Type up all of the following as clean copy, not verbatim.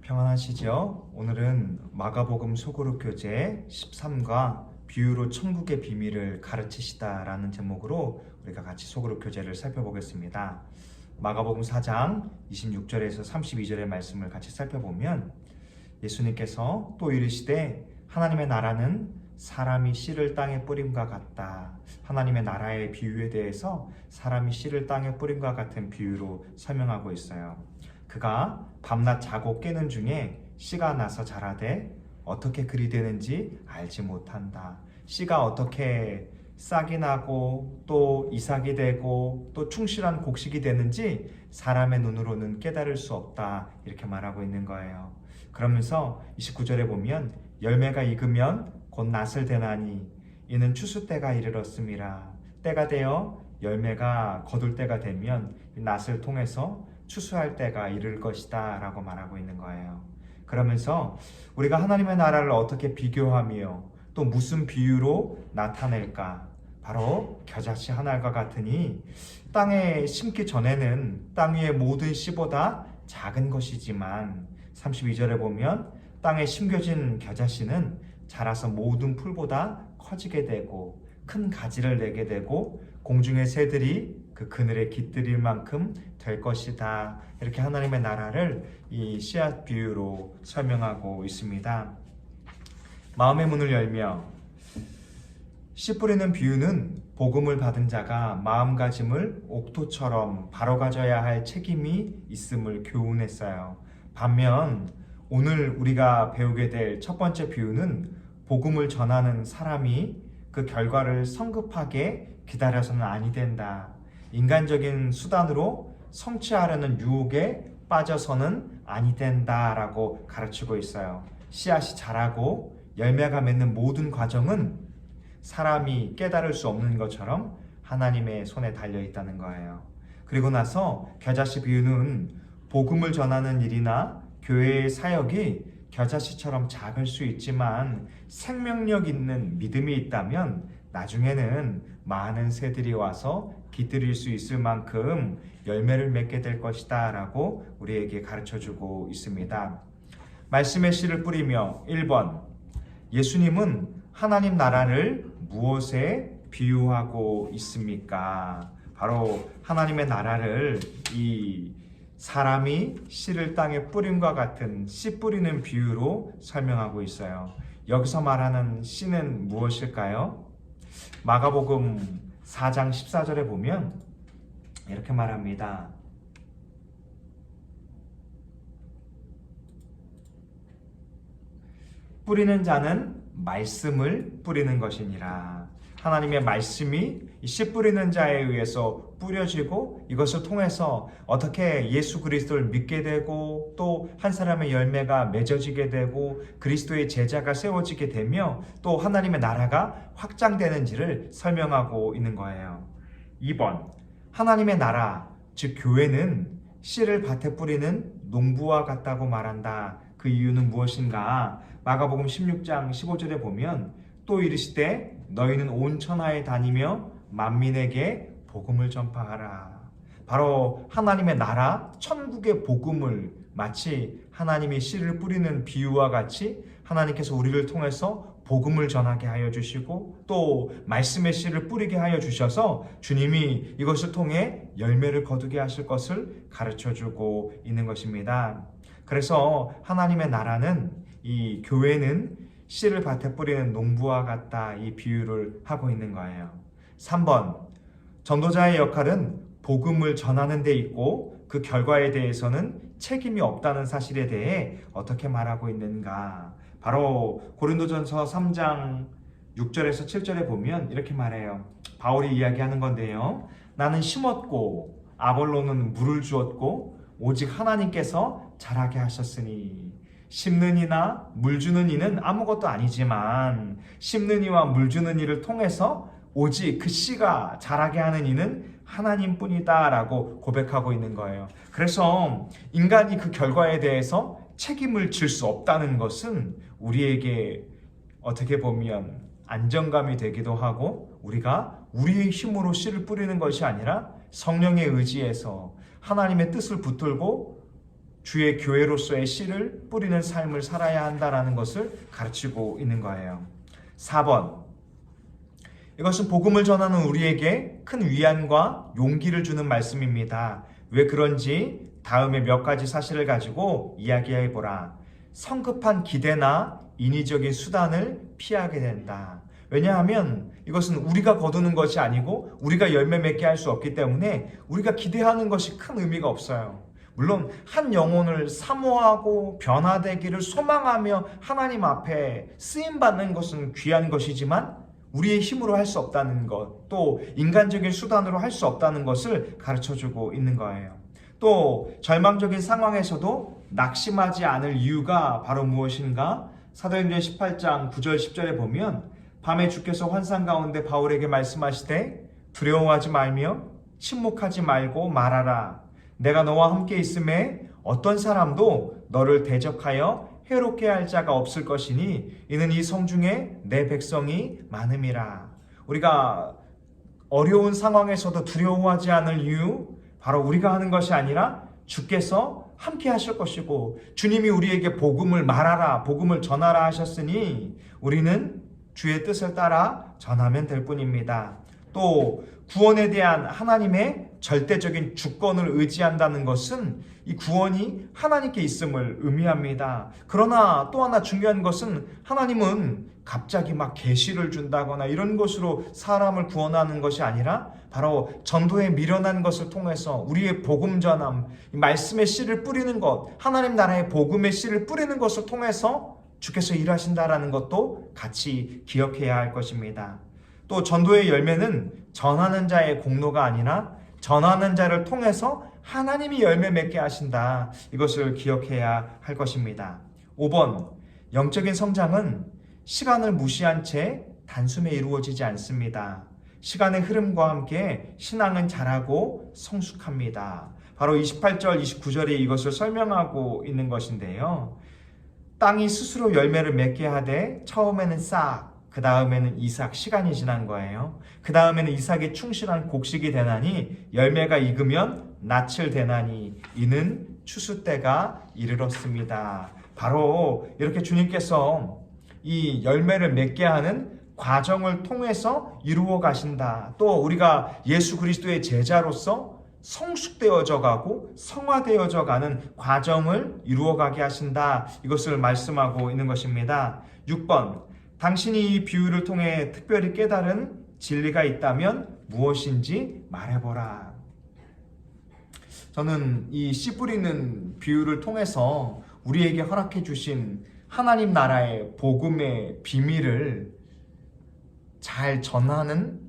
평안하시죠? 오늘은 마가복음 소그룹 교재 13과 비유로 천국의 비밀을 가르치시다라는 제목으로 우리가 같이 소그룹 교재를 살펴보겠습니다. 마가복음 4장 26절에서 32절의 말씀을 같이 살펴보면 예수님께서 또 이르시되 하나님의 나라는 사람이 씨를 땅에 뿌림과 같다. 하나님의 나라의 비유에 대해서 사람이 씨를 땅에 뿌림과 같은 비유로 설명하고 있어요. 그가 밤낮 자고 깨는 중에 씨가 나서 자라되 어떻게 그리 되는지 알지 못한다. 씨가 어떻게 싹이 나고 또 이삭이 되고 또 충실한 곡식이 되는지 사람의 눈으로는 깨달을 수 없다. 이렇게 말하고 있는 거예요. 그러면서 29절에 보면 열매가 익으면 곧 낫을 대나니 이는 추수 때가 이르렀음이라. 때가 되어 열매가 거둘 때가 되면 낫을 통해서 추수할 때가 이를 것이다 라고 말하고 있는 거예요. 그러면서 우리가 하나님의 나라를 어떻게 비교하며 또 무슨 비유로 나타낼까? 바로 겨자씨 한 알과 같으니 땅에 심기 전에는 땅 위의 모든 씨보다 작은 것이지만 32절에 보면 땅에 심겨진 겨자씨는 자라서 모든 풀보다 커지게 되고 큰 가지를 내게 되고 공중의 새들이 그 그늘에 깃들일 만큼 될 것이다. 이렇게 하나님의 나라를 이 씨앗 비유로 설명하고 있습니다. 마음의 문을 열며 씨 뿌리는 비유는 복음을 받은 자가 마음가짐을 옥토처럼 바로 가져야 할 책임이 있음을 교훈했어요. 반면 오늘 우리가 배우게 될 첫 번째 비유는 복음을 전하는 사람이 그 결과를 성급하게 기다려서는 아니 된다. 인간적인 수단으로 성취하려는 유혹에 빠져서는 아니 된다라고 가르치고 있어요. 씨앗이 자라고 열매가 맺는 모든 과정은 사람이 깨달을 수 없는 것처럼 하나님의 손에 달려 있다는 거예요. 그리고 나서 겨자씨 비유는 복음을 전하는 일이나 교회의 사역이 겨자씨처럼 작을 수 있지만 생명력 있는 믿음이 있다면 나중에는 많은 새들이 와서 깃들일 수 있을 만큼 열매를 맺게 될 것이다 라고 우리에게 가르쳐주고 있습니다. 말씀의 씨를 뿌리며 1번 예수님은 하나님 나라를 무엇에 비유하고 있습니까? 바로 하나님의 나라를 이 사람이 씨를 땅에 뿌림과 같은 씨 뿌리는 비유로 설명하고 있어요. 여기서 말하는 씨는 무엇일까요? 마가복음 4장 14절에 보면 이렇게 말합니다. 뿌리는 자는 말씀을 뿌리는 것이니라. 하나님의 말씀이 씨 뿌리는 자에 의해서 뿌려지고 이것을 통해서 어떻게 예수 그리스도를 믿게 되고 또 한 사람의 열매가 맺어지게 되고 그리스도의 제자가 세워지게 되며 또 하나님의 나라가 확장되는지를 설명하고 있는 거예요. 2번 하나님의 나라 즉 교회는 씨를 밭에 뿌리는 농부와 같다고 말한다. 그 이유는 무엇인가? 마가복음 16장 15절에 보면 또 이르시되 너희는 온 천하에 다니며 만민에게 복음을 전파하라. 바로 하나님의 나라 천국의 복음을 마치 하나님이 씨를 뿌리는 비유와 같이 하나님께서 우리를 통해서 복음을 전하게 하여 주시고 또 말씀의 씨를 뿌리게 하여 주셔서 주님이 이것을 통해 열매를 거두게 하실 것을 가르쳐주고 있는 것입니다. 그래서 하나님의 나라는 이 교회는 씨를 밭에 뿌리는 농부와 같다 이 비유를 하고 있는 거예요. 3번 전도자의 역할은 복음을 전하는 데 있고 그 결과에 대해서는 책임이 없다는 사실에 대해 어떻게 말하고 있는가? 바로 고린도전서 3장 6절에서 7절에 보면 이렇게 말해요. 바울이 이야기하는 건데요. 나는 심었고 아볼로는 물을 주었고 오직 하나님께서 자라게 하셨으니 심는 이나 물 주는 이는 아무것도 아니지만 심는 이와 물 주는 이를 통해서 오직 그 씨가 자라게 하는 이는 하나님뿐이다 라고 고백하고 있는 거예요. 그래서 인간이 그 결과에 대해서 책임을 질 수 없다는 것은 우리에게 어떻게 보면 안정감이 되기도 하고 우리가 우리의 힘으로 씨를 뿌리는 것이 아니라 성령의 의지에서 하나님의 뜻을 붙들고 주의 교회로서의 씨를 뿌리는 삶을 살아야 한다라는 것을 가르치고 있는 거예요. 4번, 이것은 복음을 전하는 우리에게 큰 위안과 용기를 주는 말씀입니다. 왜 그런지 다음에 몇 가지 사실을 가지고 이야기해 보라. 성급한 기대나 인위적인 수단을 피하게 된다. 왜냐하면 이것은 우리가 거두는 것이 아니고 우리가 열매 맺게 할 수 없기 때문에 우리가 기대하는 것이 큰 의미가 없어요. 물론 한 영혼을 사모하고 변화되기를 소망하며 하나님 앞에 쓰임받는 것은 귀한 것이지만 우리의 힘으로 할 수 없다는 것, 또 인간적인 수단으로 할 수 없다는 것을 가르쳐주고 있는 거예요. 또 절망적인 상황에서도 낙심하지 않을 이유가 바로 무엇인가? 사도행전 18장 9절 10절에 보면 밤에 주께서 환상 가운데 바울에게 말씀하시되 두려워하지 말며 침묵하지 말고 말하라. 내가 너와 함께 있음에 어떤 사람도 너를 대적하여 해롭게 할 자가 없을 것이니 이는 이 성중에 내 백성이 많음이라. 우리가 어려운 상황에서도 두려워하지 않을 이유, 바로 우리가 하는 것이 아니라 주께서 함께 하실 것이고 주님이 우리에게 복음을 말하라, 복음을 전하라 하셨으니 우리는 주의 뜻을 따라 전하면 될 뿐입니다. 또 구원에 대한 하나님의 절대적인 주권을 의지한다는 것은 이 구원이 하나님께 있음을 의미합니다. 그러나 또 하나 중요한 것은 하나님은 갑자기 막 계시를 준다거나 이런 것으로 사람을 구원하는 것이 아니라 바로 전도에 미련한 것을 통해서 우리의 복음 전함, 말씀의 씨를 뿌리는 것, 하나님 나라의 복음의 씨를 뿌리는 것을 통해서 주께서 일하신다라는 것도 같이 기억해야 할 것입니다. 또 전도의 열매는 전하는 자의 공로가 아니라 전하는 자를 통해서 하나님이 열매 맺게 하신다. 이것을 기억해야 할 것입니다. 5번, 영적인 성장은 시간을 무시한 채 단숨에 이루어지지 않습니다. 시간의 흐름과 함께 신앙은 자라고 성숙합니다. 바로 28절, 29절에 이것을 설명하고 있는 것인데요. 땅이 스스로 열매를 맺게 하되 처음에는 싹, 그 다음에는 이삭, 시간이 지난 거예요. 그 다음에는 이삭이 충실한 곡식이 되나니 열매가 익으면 낯을 되나니 이는 추수 때가 이르렀습니다. 바로 이렇게 주님께서 이 열매를 맺게 하는 과정을 통해서 이루어 가신다. 또 우리가 예수 그리스도의 제자로서 성숙되어져 가고 성화되어져 가는 과정을 이루어 가게 하신다. 이것을 말씀하고 있는 것입니다. 6번, 당신이 이 비유를 통해 특별히 깨달은 진리가 있다면 무엇인지 말해보라. 저는 이 씨 뿌리는 비유를 통해서 우리에게 허락해 주신 하나님 나라의 복음의 비밀을 잘 전하는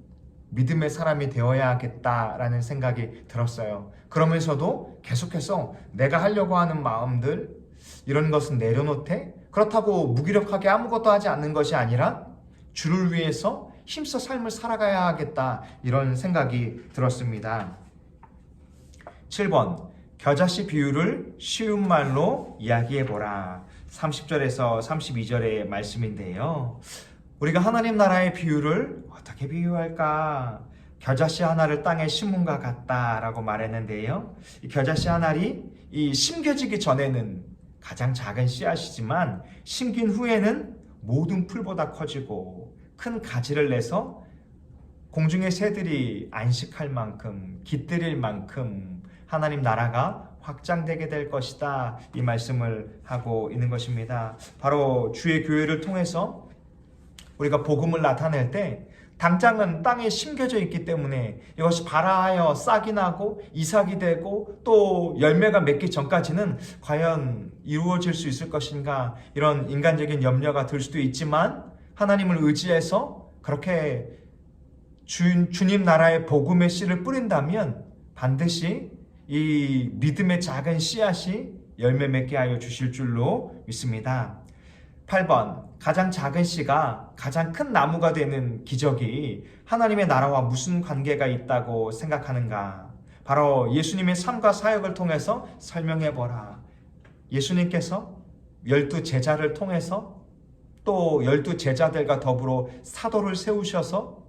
믿음의 사람이 되어야겠다라는 생각이 들었어요. 그러면서도 계속해서 내가 하려고 하는 마음들, 이런 것은 내려놓되 그렇다고 무기력하게 아무것도 하지 않는 것이 아니라 주를 위해서 힘써 삶을 살아가야 하겠다, 이런 생각이 들었습니다. 7번, 겨자씨 비유를 쉬운 말로 이야기해보라. 30절에서 32절의 말씀인데요. 우리가 하나님 나라의 비유를 어떻게 비유할까? 겨자씨 하나를 땅에 심은 것 같다라고 말했는데요. 이 겨자씨 하나이 심겨지기 전에는 가장 작은 씨앗이지만 심긴 후에는 모든 풀보다 커지고 큰 가지를 내서 공중의 새들이 안식할 만큼, 깃들일 만큼 하나님 나라가 확장되게 될 것이다, 이 말씀을 하고 있는 것입니다. 바로 주의 교회를 통해서 우리가 복음을 나타낼 때 당장은 땅에 심겨져 있기 때문에 이것이 발아하여 싹이 나고 이삭이 되고 또 열매가 맺기 전까지는 과연 이루어질 수 있을 것인가, 이런 인간적인 염려가 들 수도 있지만 하나님을 의지해서 그렇게 주님 나라의 복음의 씨를 뿌린다면 반드시 이 믿음의 작은 씨앗이 열매 맺게 하여 주실 줄로 믿습니다. 8번, 가장 작은 씨가 가장 큰 나무가 되는 기적이 하나님의 나라와 무슨 관계가 있다고 생각하는가? 바로 예수님의 삶과 사역을 통해서 설명해보라. 예수님께서 12 제자를 통해서 또 12 제자들과 더불어 사도를 세우셔서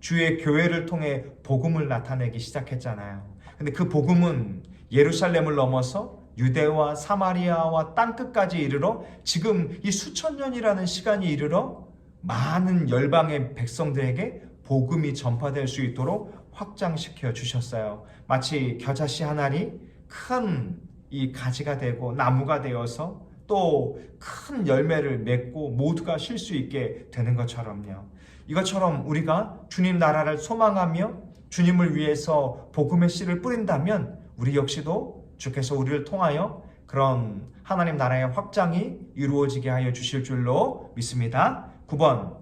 주의 교회를 통해 복음을 나타내기 시작했잖아요. 근데 그 복음은 예루살렘을 넘어서 유대와 사마리아와 땅끝까지 이르러 지금 이 수천 년이라는 시간이 이르러 많은 열방의 백성들에게 복음이 전파될 수 있도록 확장시켜 주셨어요. 마치 겨자씨 한 알이 큰 이 가지가 되고 나무가 되어서 또 큰 열매를 맺고 모두가 쉴 수 있게 되는 것처럼요. 이것처럼 우리가 주님 나라를 소망하며 주님을 위해서 복음의 씨를 뿌린다면 우리 역시도 주께서 우리를 통하여 그런 하나님 나라의 확장이 이루어지게 하여 주실 줄로 믿습니다. 9번,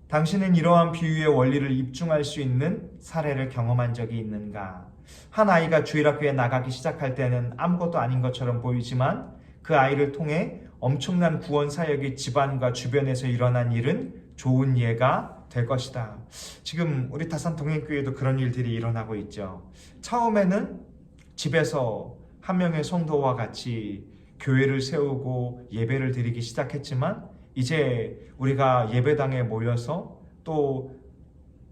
당신은 이러한 비유의 원리를 입증할 수 있는 사례를 경험한 적이 있는가? 한 아이가 주일학교에 나가기 시작할 때는 아무것도 아닌 것처럼 보이지만 그 아이를 통해 엄청난 구원 사역이 집안과 주변에서 일어난 일은 좋은 예가 될 것이다. 지금 우리 다산 동행교회도 그런 일들이 일어나고 있죠. 처음에는 집에서 한 명의 성도와 같이 교회를 세우고 예배를 드리기 시작했지만 이제 우리가 예배당에 모여서 또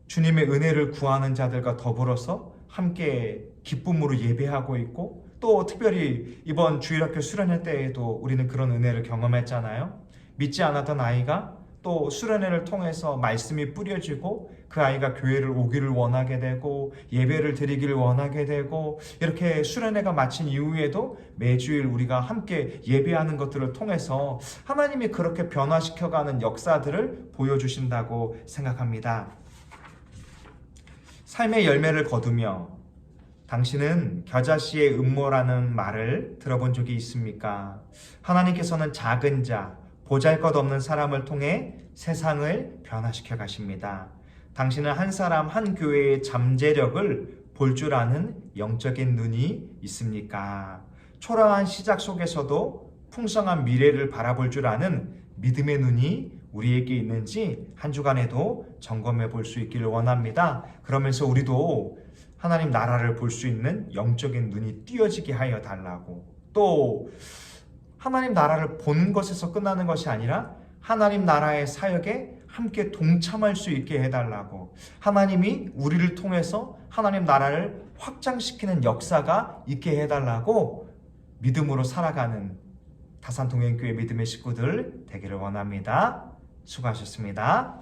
주님의 은혜를 구하는 자들과 더불어서 함께 기쁨으로 예배하고 있고 또 특별히 이번 주일학교 수련회 때에도 우리는 그런 은혜를 경험했잖아요. 믿지 않았던 아이가 또 수련회를 통해서 말씀이 뿌려지고 그 아이가 교회를 오기를 원하게 되고 예배를 드리기를 원하게 되고 이렇게 수련회가 마친 이후에도 매주일 우리가 함께 예배하는 것들을 통해서 하나님이 그렇게 변화시켜가는 역사들을 보여주신다고 생각합니다. 삶의 열매를 거두며 당신은 겨자씨의 음모라는 말을 들어본 적이 있습니까? 하나님께서는 작은 자, 보잘것없는 사람을 통해 세상을 변화시켜 가십니다. 당신은 한 사람 한 교회의 잠재력을 볼 줄 아는 영적인 눈이 있습니까? 초라한 시작 속에서도 풍성한 미래를 바라볼 줄 아는 믿음의 눈이 우리에게 있는지 한 주간에도 점검해 볼 수 있기를 원합니다. 그러면서 우리도 하나님 나라를 볼 수 있는 영적인 눈이 띄어지게 하여 달라고, 또 하나님 나라를 보는 것에서 끝나는 것이 아니라 하나님 나라의 사역에 함께 동참할 수 있게 해달라고, 하나님이 우리를 통해서 하나님 나라를 확장시키는 역사가 있게 해달라고 믿음으로 살아가는 다산동행교회 믿음의 식구들 되기를 원합니다. 수고하셨습니다.